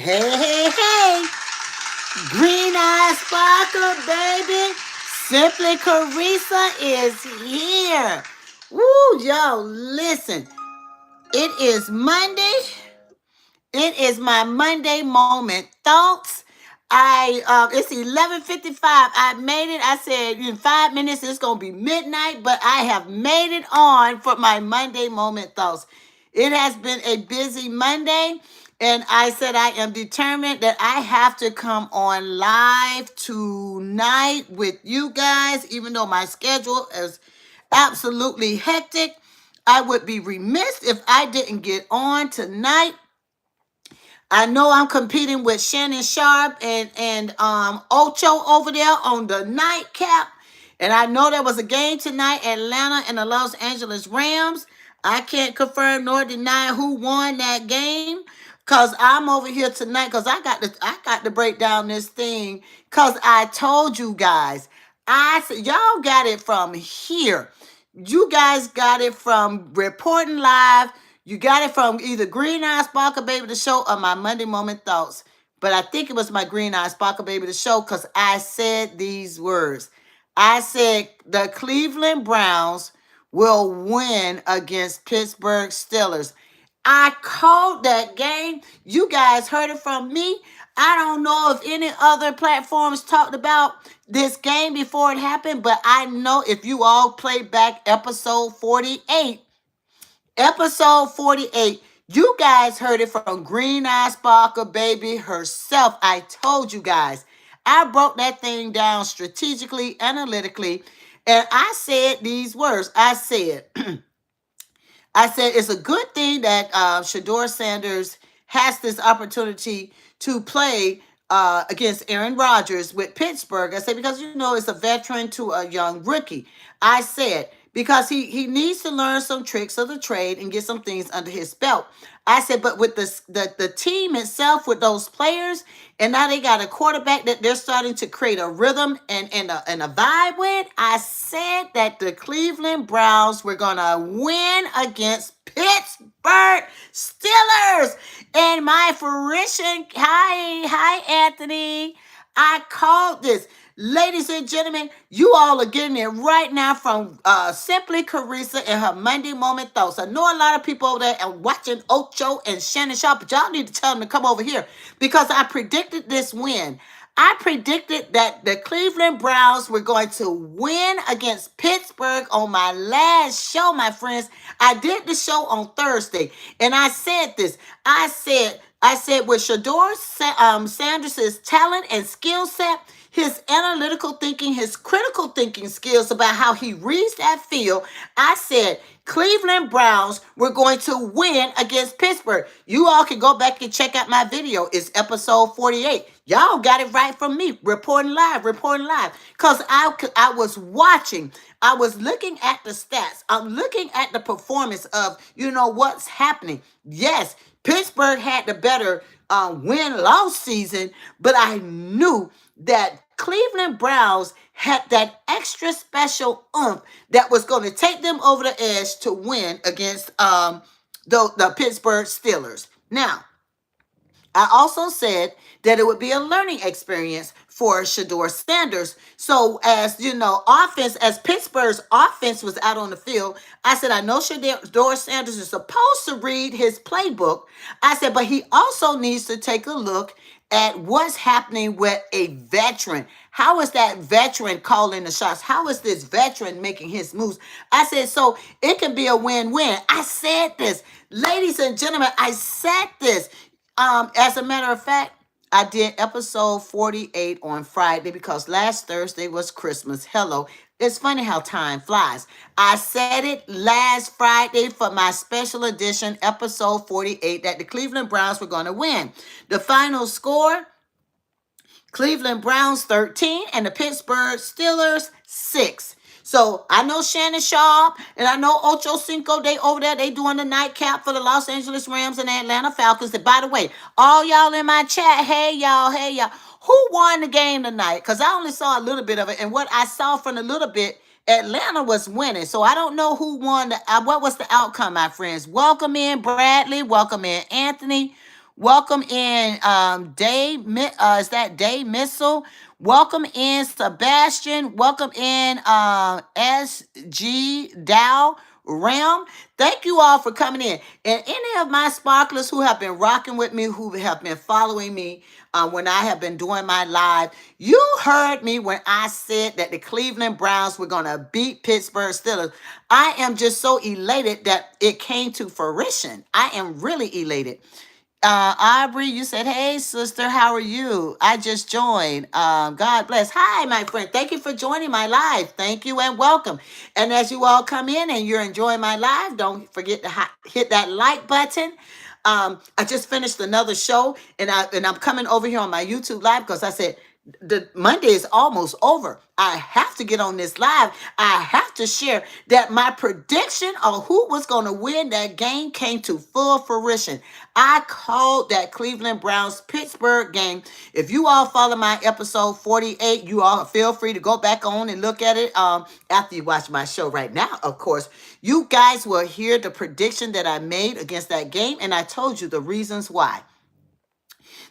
Hey, hey, hey. Green Eye Sparkle, baby. Simply Carissa is here. Woo, yo, listen. It is Monday. It is my Monday moment thoughts. It's 11:55. I made it. I said in 5 minutes it's gonna be midnight, but I have made it on for my Monday moment thoughts. It has been a busy Monday, and I said I am determined that I have to come on live tonight with you guys, even though my schedule is absolutely hectic. I would be remiss if I didn't get on tonight. I know I'm competing with Shannon Sharp and Ocho over there on the nightcap. And I know there was a game tonight, Atlanta and the Los Angeles Rams. I can't confirm nor deny who won that game. Cause I'm over here tonight because I got to break down this thing. Cause I told you guys. I said y'all got it from here. You guys got it from reporting live. You got it from either Green Eye Sparkle Baby the Show or my Monday Moment Thoughts. But I think it was my Green Eye Sparkle Baby the Show because I said these words. I said the Cleveland Browns will win against Pittsburgh Steelers. I called that game. You guys heard it from me. I don't know if any other platforms talked about this game before it happened, but I know if you all play back episode 48, you guys heard it from Green Eye Sparkle Baby herself. I told you guys. I broke that thing down strategically, analytically, and I said these words. I said it's a good thing that Shador Sanders has this opportunity to play against Aaron Rodgers with Pittsburgh. I said because it's a veteran to a young rookie. I said because he needs to learn some tricks of the trade and get some things under his belt. I said, but with the team itself, with those players, and now they got a quarterback that they're starting to create a rhythm and a vibe with. I said that the Cleveland Browns were gonna win against Pittsburgh Steelers. And my fruition, hi Anthony. I called this. Ladies and gentlemen, you all are getting it right now from Simply Carissa and her Monday Moment Thoughts. I know a lot of people over there are watching Ocho and Shannon Sharp, but y'all need to tell them to come over here because I predicted this win. I predicted that the Cleveland Browns were going to win against Pittsburgh on my last show, my friends. I did the show on Thursday, and I said this. I said with Shador Sanders' talent and skill set, his analytical thinking, his critical thinking skills about how he reads that field, I said Cleveland Browns were going to win against Pittsburgh. You all can go back and check out my video. It's episode 48. Y'all got it right from me. Reporting live. Because I was watching. I was looking at the stats. I'm looking at the performance of, what's happening. Yes, Pittsburgh had the better win-loss season, but I knew that Cleveland Browns had that extra special oomph that was going to take them over the edge to win against the Pittsburgh Steelers. Now, I also said that it would be a learning experience for Shador Sanders. So as Pittsburgh's offense was out on the field, I said, I know Shador Sanders is supposed to read his playbook. I said, but he also needs to take a look at what's happening with a veteran. How is that veteran calling the shots? How is this veteran making his moves? I said, so it can be a win-win. I said this. Ladies and gentlemen, I said this. As a matter of fact, I did episode 48 on Friday because last Thursday was Christmas. Hello. It's funny how time flies. I said it last Friday for my special edition, episode 48, that the Cleveland Browns were going to win. The final score, Cleveland Browns 13 and the Pittsburgh Steelers 6. So I know Shannon Sharp and I know Ocho Cinco, they over there, they doing the nightcap for the Los Angeles Rams and the Atlanta Falcons. And by the way, all y'all in my chat, hey y'all, who won the game tonight? Because I only saw a little bit of it. And what I saw from a little bit, Atlanta was winning. So I don't know who won. What was the outcome, my friends? Welcome in Bradley. Welcome in Anthony. Welcome in is that Day Missile? Welcome in Sebastian. Welcome in SG Dow Ram. Thank you all for coming in. And any of my sparklers who have been rocking with me, who have been following me when I have been doing my live, you heard me when I said that the Cleveland Browns were going to beat Pittsburgh Steelers. I am just so elated that it came to fruition. I am really elated. Aubrey, you said, "Hey, sister, how are you? I just joined. God bless. Hi, my friend. Thank you for joining my live. Thank you and welcome. And as you all come in and you're enjoying my live, don't forget to hit that like button. I just finished another show, and I'm coming over here on my YouTube live because I said the Monday is almost over. I have to get on this live. I have to share that my prediction of who was going to win that game came to full fruition. I called that Cleveland Browns Pittsburgh game. If you all follow my episode 48, you all feel free to go back on and look at it after you watch my show right now, of course. You guys will hear the prediction that I made against that game, and I told you the reasons why.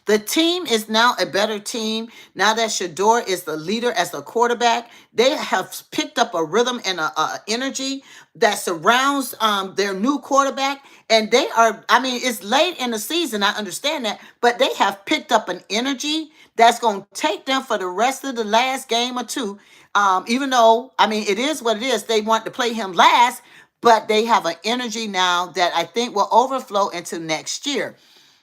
The team is now a better team. Now that Shador is the leader as a quarterback, they have picked up a rhythm and a energy that surrounds their new quarterback. And they are, I mean, it's late in the season, I understand that, but they have picked up an energy that's going to take them for the rest of the last game or two. Even though, I mean, it is what it is. They want to play him last, but they have an energy now that I think will overflow into next year.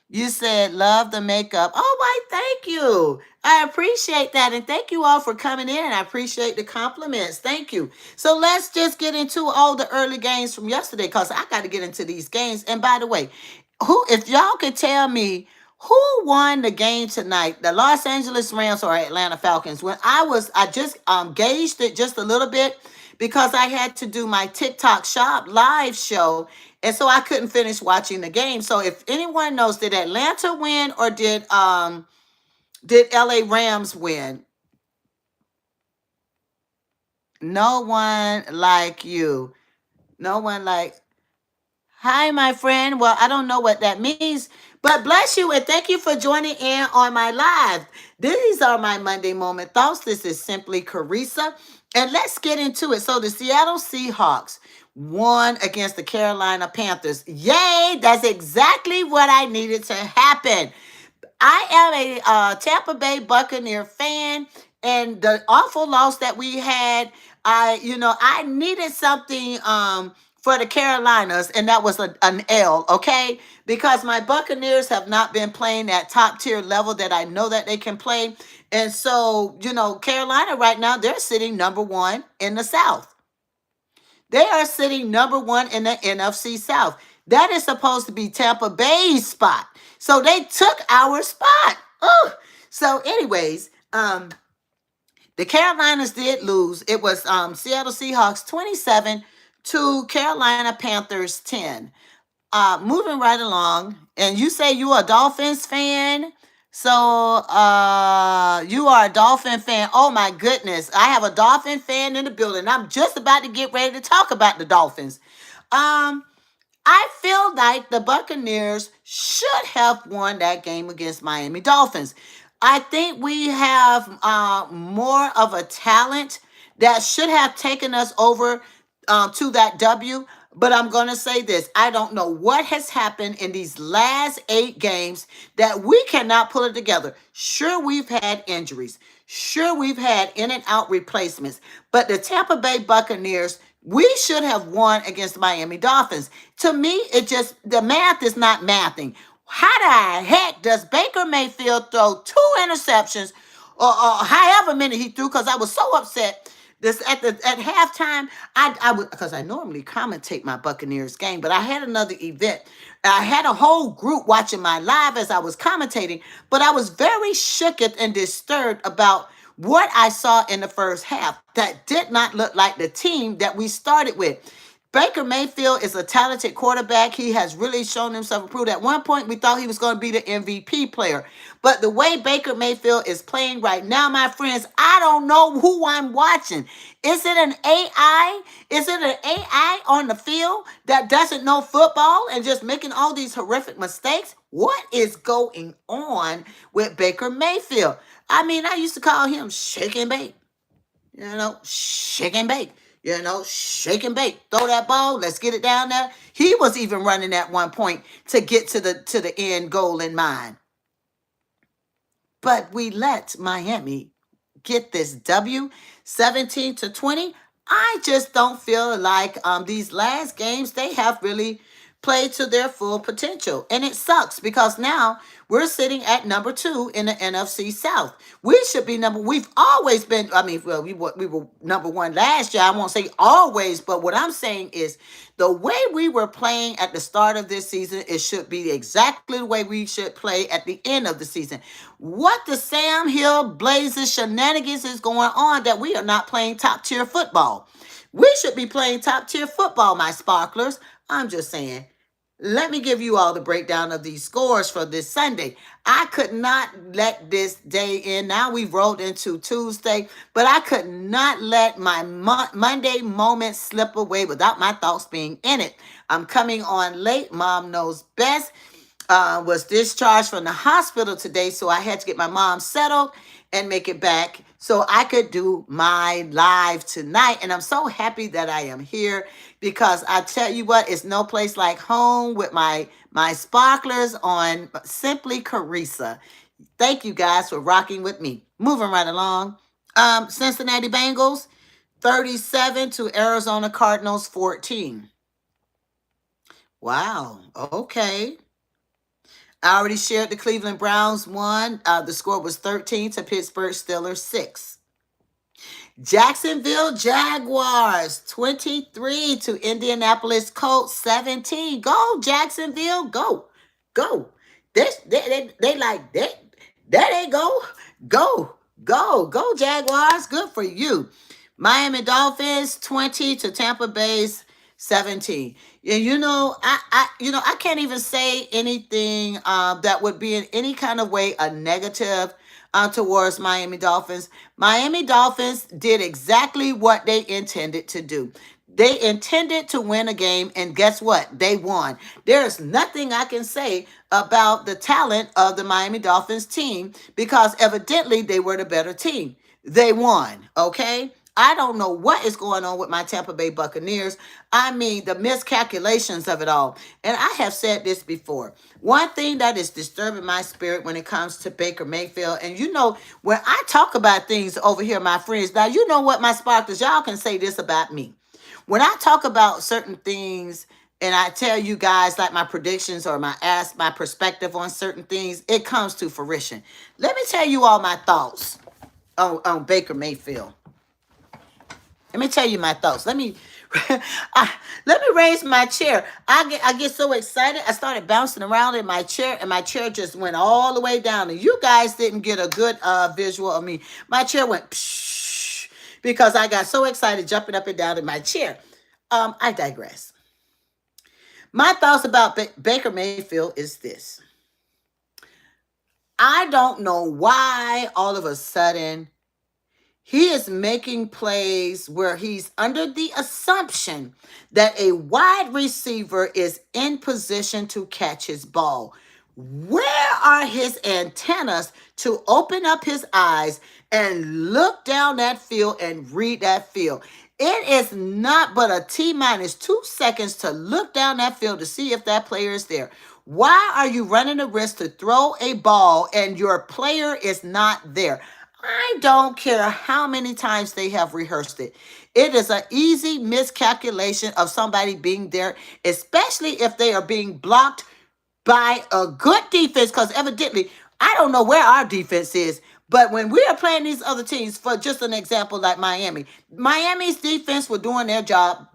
You said love the makeup. Oh, why, thank you. I appreciate that. And thank you all for coming in. And I appreciate the compliments. Thank you. So let's just get into all the early games from yesterday because I got to get into these games. And by the way, if y'all could tell me who won the game tonight, the Los Angeles Rams or Atlanta Falcons, when I just gauged it just a little bit because I had to do my TikTok shop live show. And so I couldn't finish watching the game. So if anyone knows, did Atlanta win or did LA Rams win? No one like you. No one like. Hi, my friend. Well, I don't know what that means, but bless you and thank you for joining in on my live. These are my Monday moment thoughts. This is simply Carissa, and let's get into it. So the Seattle Seahawks won against the Carolina Panthers. Yay! That's exactly what I needed to happen. I am a Tampa Bay Buccaneer fan, and the awful loss that we had, I needed something for the Carolinas, and that was an L, okay? Because my Buccaneers have not been playing at top tier level that I know that they can play. And so, Carolina right now, they're sitting number one in the South. They are sitting number one in the NFC South. That is supposed to be Tampa Bay's spot. So they took our spot. Ugh. So, anyways, the Carolinas did lose. It was Seattle Seahawks 27 to Carolina Panthers 10. Moving right along, and you say you are a Dolphins fan. So you are a Dolphin fan. Oh my goodness. I have a Dolphin fan in the building. I'm just about to get ready to talk about the Dolphins. I feel like the Buccaneers should have won that game against Miami Dolphins. I think we have more of a talent that should have taken us over to that W. But I'm going to say this. I don't know what has happened in these last 8 games that we cannot pull it together. Sure, we've had injuries. Sure, we've had in and out replacements. But the Tampa Bay Buccaneers, we should have won against the Miami Dolphins. To me, the math is not mathing. How the heck does Baker Mayfield throw 2 interceptions or however many he threw? Because I was so upset. This at halftime, I would, because I normally commentate my Buccaneers game, but I had another event. I had a whole group watching my live as I was commentating, but I was very shook and disturbed about what I saw in the first half. That did not look like the team that we started with. Baker Mayfield is a talented quarterback. He has really shown himself approved. At one point, we thought he was going to be the MVP player. But the way Baker Mayfield is playing right now, my friends, I don't know who I'm watching. Is it an AI? Is it an AI on the field that doesn't know football and just making all these horrific mistakes? What is going on with Baker Mayfield? I mean, I used to call him shake and bake. Shake and bake. Shake and bake. Throw that ball. Let's get it down there. He was even running at one point to get to the end goal in mind. But we let Miami get this W 17-20. I just don't feel like these last games they have really played to their full potential. And it sucks because now we're sitting at number 2 in the NFC South. We should be we've always been, I mean, well, we were number 1 last year. I won't say always, but what I'm saying is the way we were playing at the start of this season, it should be exactly the way we should play at the end of the season. What the Sam Hill Blazers shenanigans is going on that we are not playing top tier football? We should be playing top tier football, my sparklers. I'm just saying. Let me give you all the breakdown of these scores for this Sunday. I could not let this day in. Now we've rolled into Tuesday, but I could not let my Monday moment slip away without my thoughts being in it. I'm coming on late. Mom knows best. Was discharged from the hospital today, so I had to get my mom settled and make it back so I could do my live tonight. And I'm so happy that I am here because I tell you what, it's no place like home with my sparklers on Simply Carissa. Thank you guys for rocking with me. Moving right along. Cincinnati Bengals 37 to Arizona Cardinals 14. Wow. Okay. I already shared the Cleveland Browns won. The score was 13 to Pittsburgh Steelers 6. Jacksonville Jaguars 23 to Indianapolis Colts 17. Go Jacksonville, go, go. They like that. There they go, go Jaguars. Good for you. Miami Dolphins 20 to Tampa Bay's 17. And I can't even say anything that would be in any kind of way a negative towards Miami Dolphins. Miami Dolphins did exactly what they intended to do. They intended to win a game, and guess what? They won. There's nothing I can say about the talent of the Miami Dolphins team because evidently they were the better team. They won, okay? I don't know what is going on with my Tampa Bay Buccaneers. I mean, the miscalculations of it all. And I have said this before. One thing that is disturbing my spirit when it comes to Baker Mayfield, and when I talk about things over here, my friends, now you know what, my sparklers, y'all can say this about me. When I talk about certain things and I tell you guys like my predictions or my perspective on certain things, it comes to fruition. Let me tell you all my thoughts on Baker Mayfield. Let me tell you my thoughts. Let me raise my chair. I get so excited. I started bouncing around in my chair, and my chair just went all the way down. And you guys didn't get a good visual of me. My chair went psh, because I got so excited jumping up and down in my chair. I digress. My thoughts about Baker Mayfield is this. I don't know why all of a sudden he is making plays where he's under the assumption that a wide receiver is in position to catch his ball. Where are his antennas to open up his eyes and look down that field and read that field? It is not but a T-2 seconds to look down that field to see if that player is there. Why are you running the risk to throw a ball and your player is not there? I don't care how many times they have rehearsed it. It is an easy miscalculation of somebody being there, especially if they are being blocked by a good defense, because evidently, I don't know where our defense is, but when we are playing these other teams, for just an example like Miami's defense were doing their job.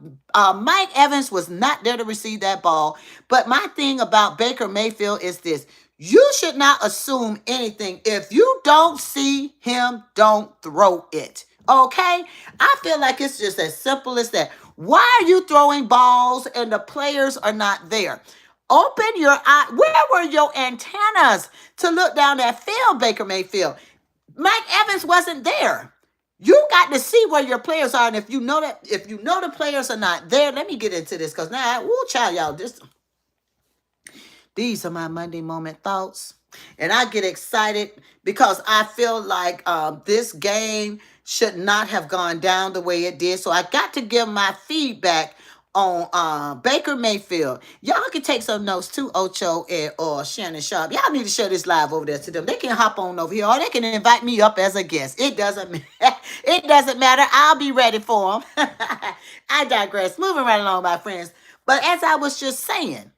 Mike Evans was not there to receive that ball. But my thing about Baker Mayfield is this. You should not assume anything. If you don't see him, don't throw it. Okay? I feel like it's just as simple as that. Why are you throwing balls and the players are not there? Open your eye. Where were your antennas to look down that field, Baker Mayfield? Mike Evans wasn't there. You got to see where your players are. And if you know the players are not there, let me get into this because now, child, y'all, These are my Monday moment thoughts. And I get excited because I feel like this game should not have gone down the way it did. So I got to give my feedback on Baker Mayfield. Y'all can take some notes too, Ocho and or Shannon Sharp. Y'all need to share this live over there to them. They can hop on over here or they can invite me up as a guest. It doesn't it doesn't matter. I'll be ready for them. I digress. Moving right along, my friends. But as I was just saying,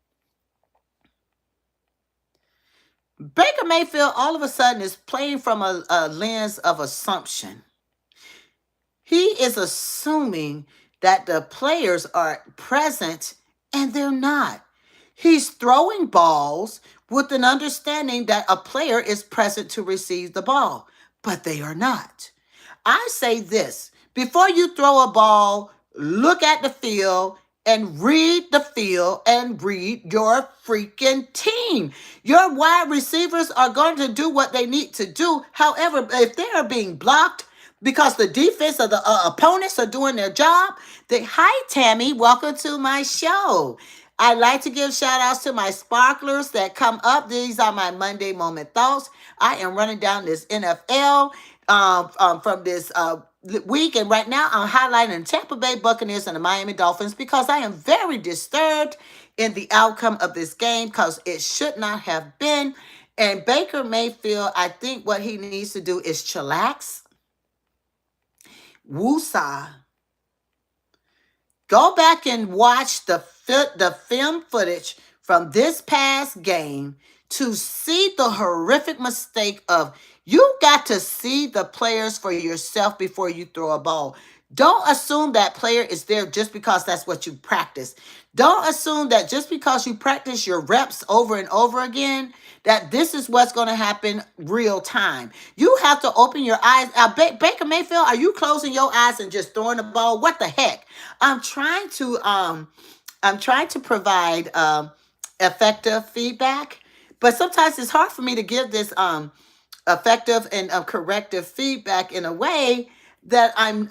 Baker Mayfield all of a sudden is playing from a lens of assumption. He is assuming that the players are present and they're not. He's throwing balls with an understanding that a player is present to receive the ball, but they are not. I say this before you throw a ball, look at the field and read the field and read your freaking team. Your wide receivers are going to do what they need to do. However, if they are being blocked because the defense or the opponents are doing their job, hi, Tammy, welcome to my show. I like to give shout outs to my sparklers that come up. These are my Monday moment thoughts. I am running down this NFL from this week, and right now I'm highlighting the Tampa Bay Buccaneers and the Miami Dolphins because I am very disturbed in the outcome of this game because it should not have been. And Baker Mayfield, I think what he needs to do is chillax, woosah, go back and watch the film footage from this past game to see the horrific mistake of you got to see the players for yourself before you throw a ball. Don't assume that player is there just because that's what you practice. Don't assume that just because you practice your reps over and over again, that this is what's going to happen real time. You have to open your eyes. Baker Mayfield, are you closing your eyes and just throwing the ball? What the heck? I'm trying to provide effective feedback, but sometimes it's hard for me to give this effective and corrective feedback in a way that I'm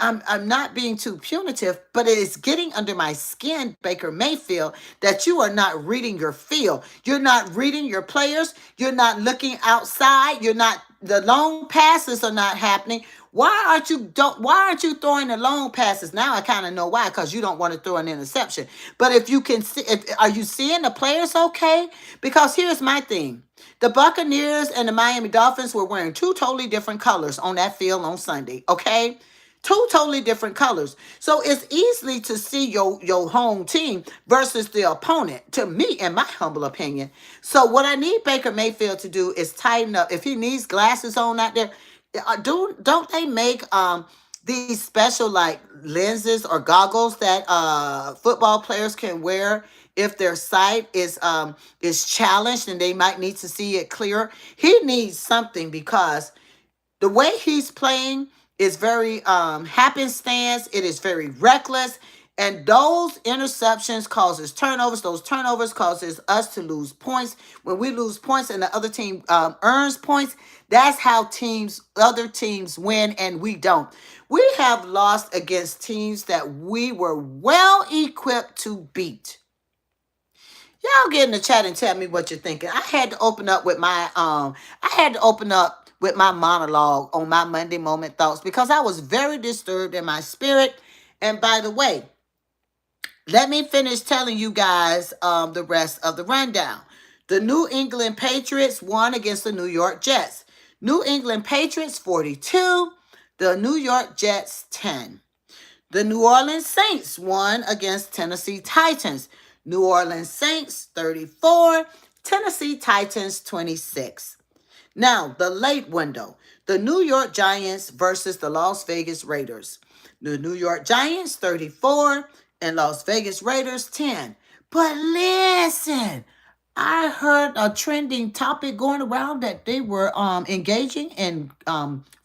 not being too punitive, but it is getting under my skin, Baker Mayfield, that you are not reading your field. You're not reading your players. You're not looking outside. The long passes are not happening. Why aren't you throwing the long passes? Now I kind of know why, because you don't want to throw an interception. But if you can see, are you seeing the players okay? Because here's my thing. The Buccaneers and the Miami Dolphins were wearing two totally different colors on that field on Sunday, okay? Two totally different colors. So it's easily to see your home team versus the opponent, to me, in my humble opinion. So what I need Baker Mayfield to do is tighten up. If he needs glasses on out there, don't they make these special like lenses or goggles that football players can wear if their sight is challenged and they might need to see it clearer? He needs something because the way he's playing is very happenstance. It is very reckless. And those interceptions causes turnovers. Those turnovers causes us to lose points. When we lose points and the other team earns points, that's how other teams win and we don't. We have lost against teams that we were well equipped to beat. Y'all get in the chat and tell me what you're thinking. I had to open up with my monologue on my Monday moment thoughts because I was very disturbed in my spirit. And by the way, let me finish telling you guys the rest of the rundown. The New England Patriots won against the New York Jets. New England Patriots 42, the New York Jets 10. The New Orleans Saints won against Tennessee Titans. New Orleans Saints 34, Tennessee Titans 26. Now, the late window. The New York Giants versus the Las Vegas Raiders. The New York Giants 34 and Las Vegas Raiders 10. But listen, I heard a trending topic going around that they were engaging in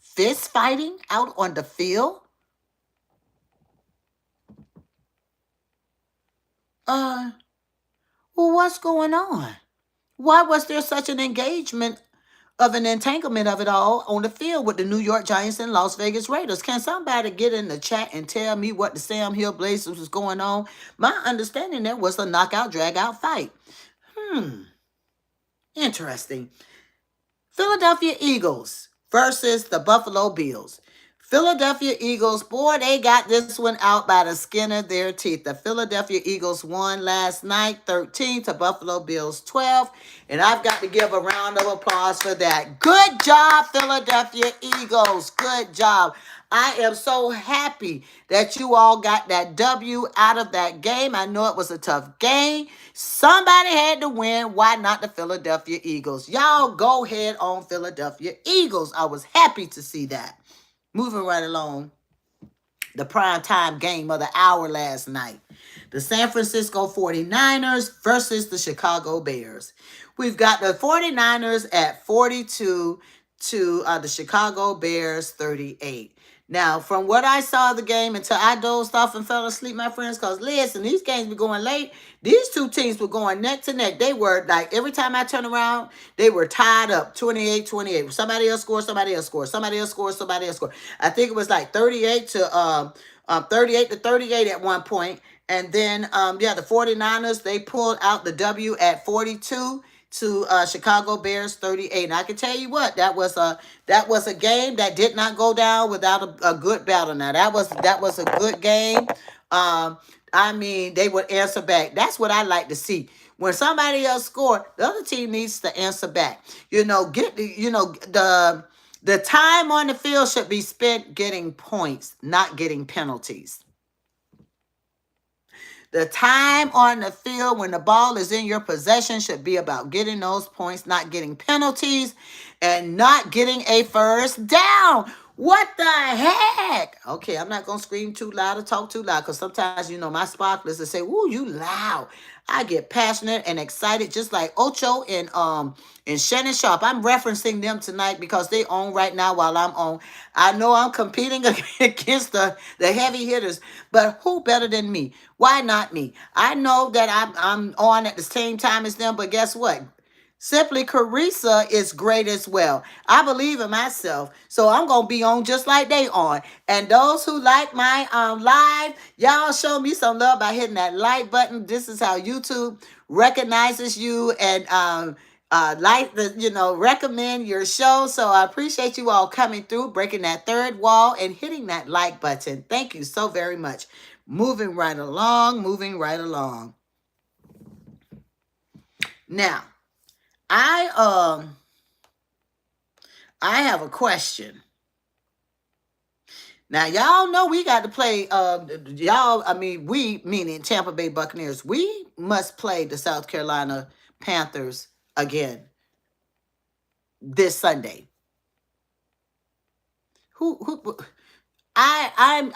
fist fighting out on the field. Well, what's going on? Why was there such an engagement of an entanglement of it all on the field with the New York Giants and Las Vegas Raiders? Can somebody get in the chat and tell me what the Sam Hill Blazers was going on? My understanding there was a knockout, drag-out fight. Interesting. Philadelphia Eagles versus the Buffalo Bills. Philadelphia Eagles, boy, they got this one out by the skin of their teeth. The Philadelphia Eagles won last night 13 to Buffalo Bills 12. And I've got to give a round of applause for that. Good job, Philadelphia Eagles. Good job. I am so happy that you all got that W out of that game. I know it was a tough game. Somebody had to win. Why not the Philadelphia Eagles? Y'all go ahead on Philadelphia Eagles. I was happy to see that. Moving right along, the primetime game of the hour last night. The San Francisco 49ers versus the Chicago Bears. We've got the 49ers at 42 to the Chicago Bears 38. Now, from what I saw of the game until I dozed off and fell asleep, my friends, because listen, these games be going late. These two teams were going neck to neck. They were like, every time I turned around, they were tied up 28-28. Somebody else scored, somebody else scored, somebody else scored, somebody else scored. I think it was like 38 to 38 at one point. And then, the 49ers, they pulled out the W at 42 to Chicago Bears 38. And I can tell you what, that was a game that did not go down without a good battle. Now that was a good game. I mean, they would answer back. That's what I like to see. When somebody else scored, the other team needs to answer back. The time on the field should be spent getting points, not getting penalties. The time on the field when the ball is in your possession should be about getting those points, not getting penalties, and not getting a first down. What the heck? Okay, I'm not going to scream too loud or talk too loud because sometimes, my sparklers will say, "Ooh, you loud." I get passionate and excited just like Ocho and Shannon Sharp. I'm referencing them tonight because they on right now while I'm on. I know I'm competing against the heavy hitters, but who better than me? Why not me? I know that I'm on at the same time as them, but guess what? Simply Carissa is great as well. I believe in myself, so I'm going to be on just like they on. And those who like my live, y'all show me some love by hitting that like button. This is how YouTube recognizes you and recommend your show. So I appreciate you all coming through, breaking that third wall and hitting that like button. Thank you so very much. Moving right along. Now, I have a question. Now, y'all know we got to play, we, meaning Tampa Bay Buccaneers, we must play the South Carolina Panthers again this Sunday. I'm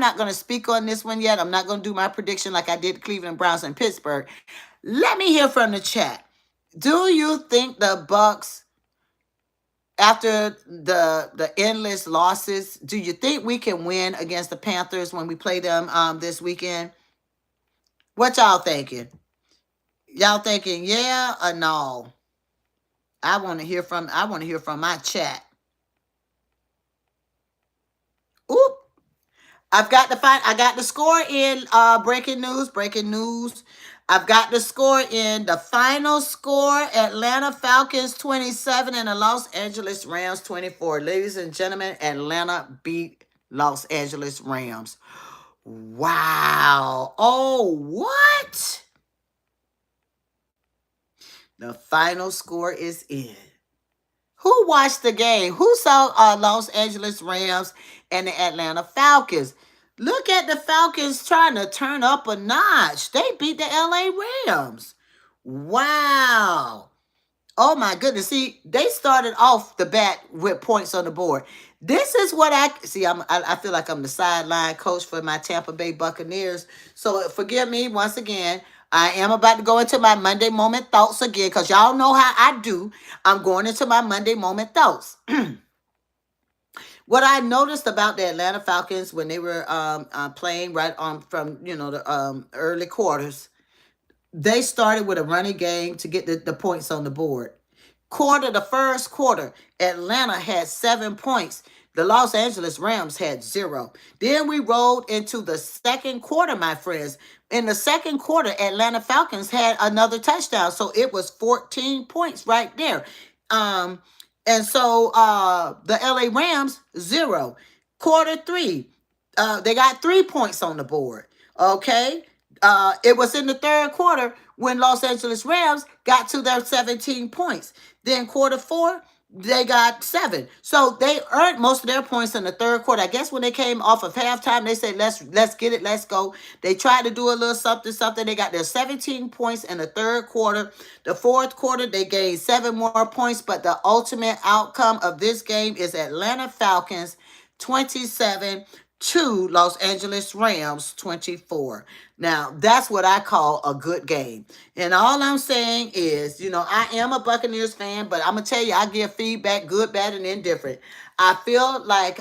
not going to speak on this one yet. I'm not going to do my prediction like I did Cleveland Browns and Pittsburgh. Let me hear from the chat. Do you think the Bucs, after the endless losses, do you think we can win against the Panthers when we play them this weekend? What y'all thinking? Y'all thinking yeah or no? I want to hear from my chat. Oop. I got the score in breaking news. I've got the score in. The final score, Atlanta Falcons 27 and the Los Angeles Rams 24. Ladies and gentlemen, Atlanta beat Los Angeles Rams. Wow. Oh, what? The final score is in. Who watched the game? Who saw Los Angeles Rams and the Atlanta Falcons? Look at the Falcons trying to turn up a notch. They beat the LA Rams. Wow. Oh, my goodness. See, they started off the bat with points on the board. This is what I feel like I'm the sideline coach for my Tampa Bay Buccaneers. So forgive me once again. I am about to go into my Monday moment thoughts again because y'all know how I do. I'm going into my Monday moment thoughts. What I noticed about the Atlanta Falcons when they were playing right on from the early quarters, they started with a running game to get the points on the board. The first quarter, Atlanta had 7 points. The Los Angeles Rams had 0. Then we rolled into the second quarter, my friends. In the second quarter, Atlanta Falcons had another touchdown. So it was 14 points right there. Um, and so the LA Rams, 0. Quarter three, they got 3 points on the board. Okay. It was in the third quarter when Los Angeles Rams got to their 17 points. Then quarter four, they got 7. So they earned most of their points in the third quarter. I guess when they came off of halftime, they said, let's get it, let's go. They tried to do a little something, something. They got their 17 points in the third quarter. The fourth quarter, they gained 7 more points, but the ultimate outcome of this game is Atlanta Falcons 27 to Los Angeles Rams 24. Now, that's what I call a good game. And all I'm saying is, I am a Buccaneers fan, but I'm going to tell you, I give feedback, good, bad, and indifferent. I feel like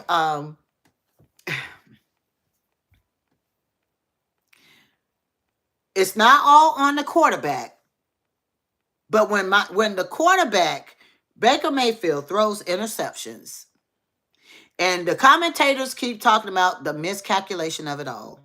it's not all on the quarterback, but when the quarterback, Baker Mayfield, throws interceptions, and the commentators keep talking about the miscalculation of it all,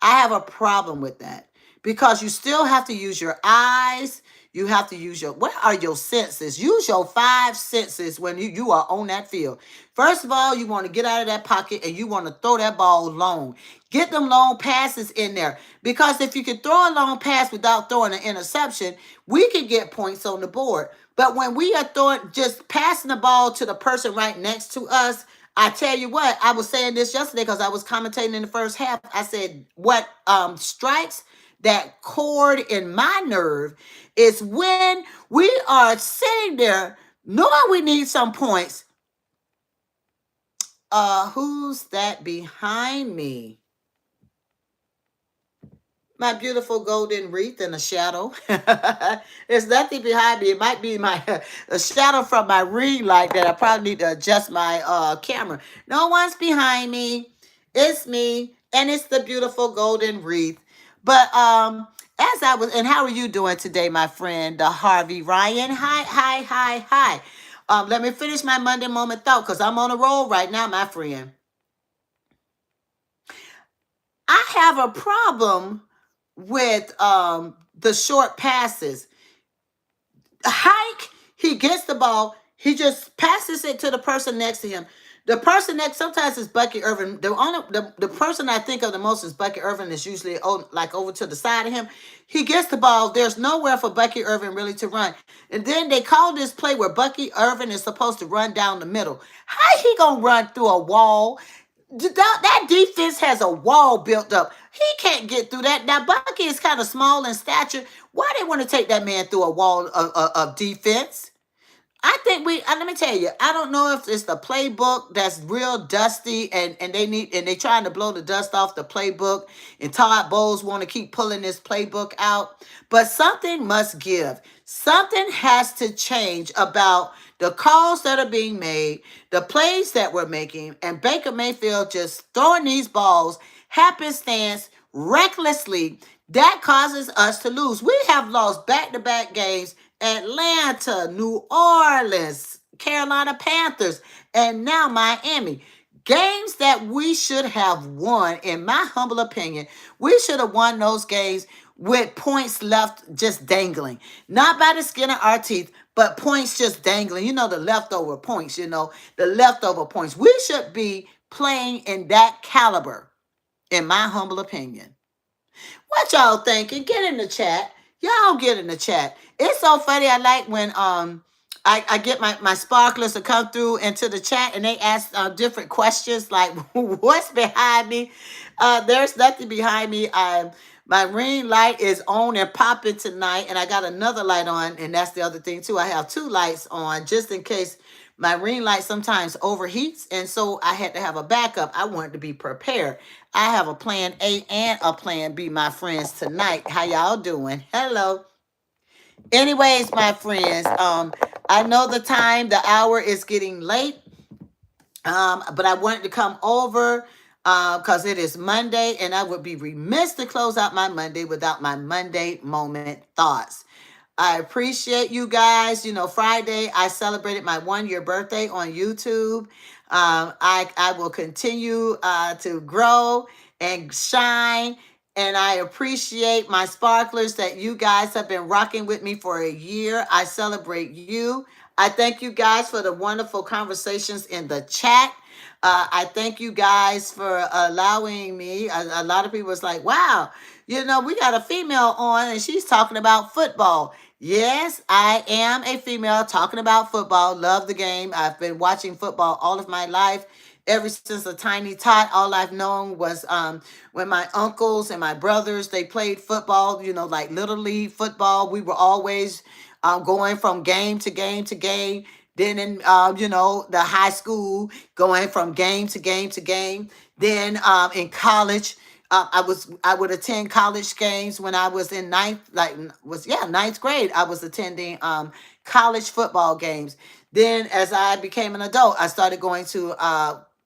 I have a problem with that because you still have to use your eyes. You have to use what are your senses? Use your 5 senses when you are on that field. First of all, you want to get out of that pocket and you want to throw that ball long. Get them long passes in there because if you can throw a long pass without throwing an interception, we can get points on the board. But when we are just passing the ball to the person right next to us, I tell you what, I was saying this yesterday because I was commentating in the first half. I said, what strikes that chord in my nerve is when we are sitting there knowing we need some points. Who's that behind me? My beautiful golden wreath in the shadow. There's nothing behind me. It might be a shadow from my ring light that I probably need to adjust my camera. No one's behind me. It's me, and it's the beautiful golden wreath. But as I was, and how are you doing today, my friend Harvey Ryan? Hi, hi, hi, hi. Let me finish my Monday moment thought because I'm on a roll right now, my friend. I have a problem with the short passes. Hike, he gets the ball, he just passes it to the person next to him. The person next, sometimes is Bucky Irvin. The person I think of the most is Bucky Irvin. Is usually like over to the side of him. He gets the ball. There's nowhere for Bucky Irvin really to run. And then they call this play where Bucky Irvin is supposed to run down the middle. How he gonna run through a wall? That defense has a wall built up. He can't get through that. Now, Bucky is kind of small in stature. Why they want to take that man through a wall of defense? I think let me tell you, I don't know if it's the playbook that's real dusty and they trying to blow the dust off the playbook and Todd Bowles want to keep pulling this playbook out, but something must give. Something has to change about the calls that are being made, the plays that we're making, and Baker Mayfield just throwing these balls happenstance recklessly. That causes us to lose. We have lost back-to-back games. Atlanta, New Orleans, Carolina Panthers, and now Miami. Games that we should have won, in my humble opinion. We should have won those games with points left just dangling. Not by the skin of our teeth, but points just dangling. The leftover points, the leftover points. We should be playing in that caliber, in my humble opinion. What y'all thinking? Get in the chat. Y'all get in the chat. It's so funny. I like when I get my sparklers to come through into the chat and they ask different questions like what's behind me? There's nothing behind me. My ring light is on and popping tonight, and I got another light on, and that's the other thing too. I have 2 lights on just in case my ring light sometimes overheats, and so I had to have a backup. I wanted to be prepared. I have a plan A and a plan B, my friends, tonight. How y'all doing? Hello. Anyways, my friends, I know the hour is getting late, but I wanted to come over because it is Monday, and I would be remiss to close out my Monday without my Monday moment thoughts. I appreciate you guys. Friday, I celebrated my 1-year birthday on YouTube. I will continue to grow and shine And I appreciate my sparklers that you guys have been rocking with me for a year. I celebrate you. I thank you guys for the wonderful conversations in the chat. I thank you guys for allowing me. A lot of people was like, wow, we got a female on and she's talking about football. Yes, I am a female talking about football. Love the game. I've been watching football all of my life. Ever since a tiny tot, all I've known was when my uncles and my brothers, they played football, like little league football. We were always going from game to game to game. Then in the high school, going from game to game to game. Then in college, I would attend college games when I was in ninth grade. I was attending college football games. Then as I became an adult, I started going to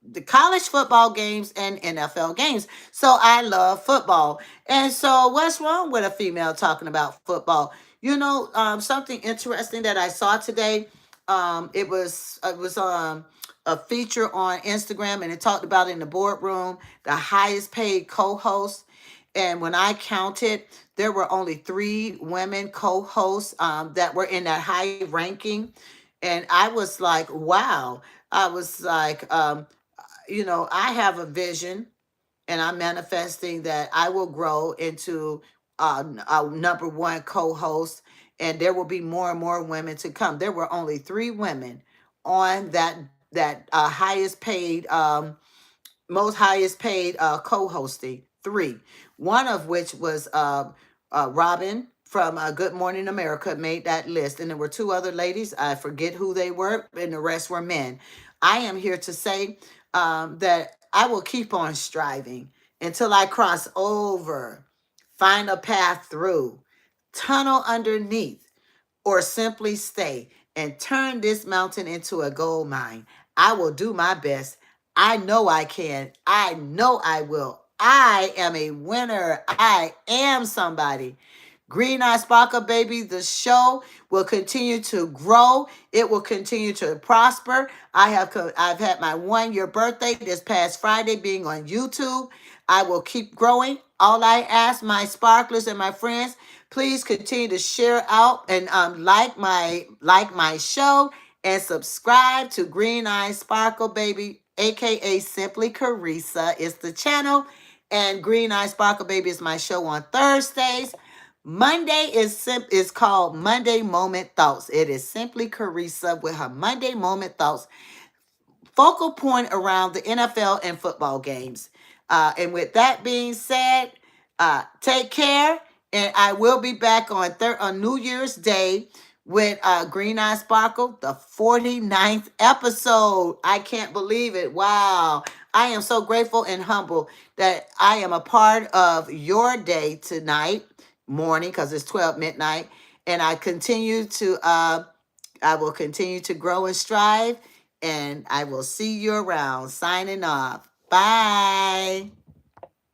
the college football games and NFL games. So I love football. And so what's wrong with a female talking about football? Something interesting that I saw today. It was a feature on Instagram, and it talked about in the boardroom the highest paid co-host. And when I counted, there were only 3 women co-hosts that were in that high ranking. And I was like, wow. I was like, I have a vision and I'm manifesting that I will grow into a number one co-host, and there will be more and more women to come. There were only 3 women on that highest paid most highest paid co-hosting. 3, one of which was Robin from Good Morning America made that list, and there were 2 other ladies. I forget who they were, and the rest were men. I am here to say that I will keep on striving until I cross over, find a path through, tunnel underneath, or simply stay and turn this mountain into a gold mine. I will do my best. I know I can. I know I will. I am a winner. I am somebody. Green Eye Sparkle Baby, the show will continue to grow. It will continue to prosper. I've had my 1-year birthday this past Friday being on YouTube. I will keep growing. All I ask my sparklers and my friends, please continue to share out and like my show and subscribe to Green Eye Sparkle Baby, aka Simply Carissa is the channel, and Green Eye Sparkle Baby is my show on Thursdays. Monday is called Monday Moment Thoughts. It is Simply Carissa with her Monday Moment Thoughts, focal point around the NFL and football games. And with that being said, take care. And I will be back on New Year's Day with Green Eye Sparkle, the 49th episode. I can't believe it. Wow. I am so grateful and humble that I am a part of your day tonight, morning, because it's 12 midnight. And I will continue to grow and strive, and I will see you around. Signing off. Bye.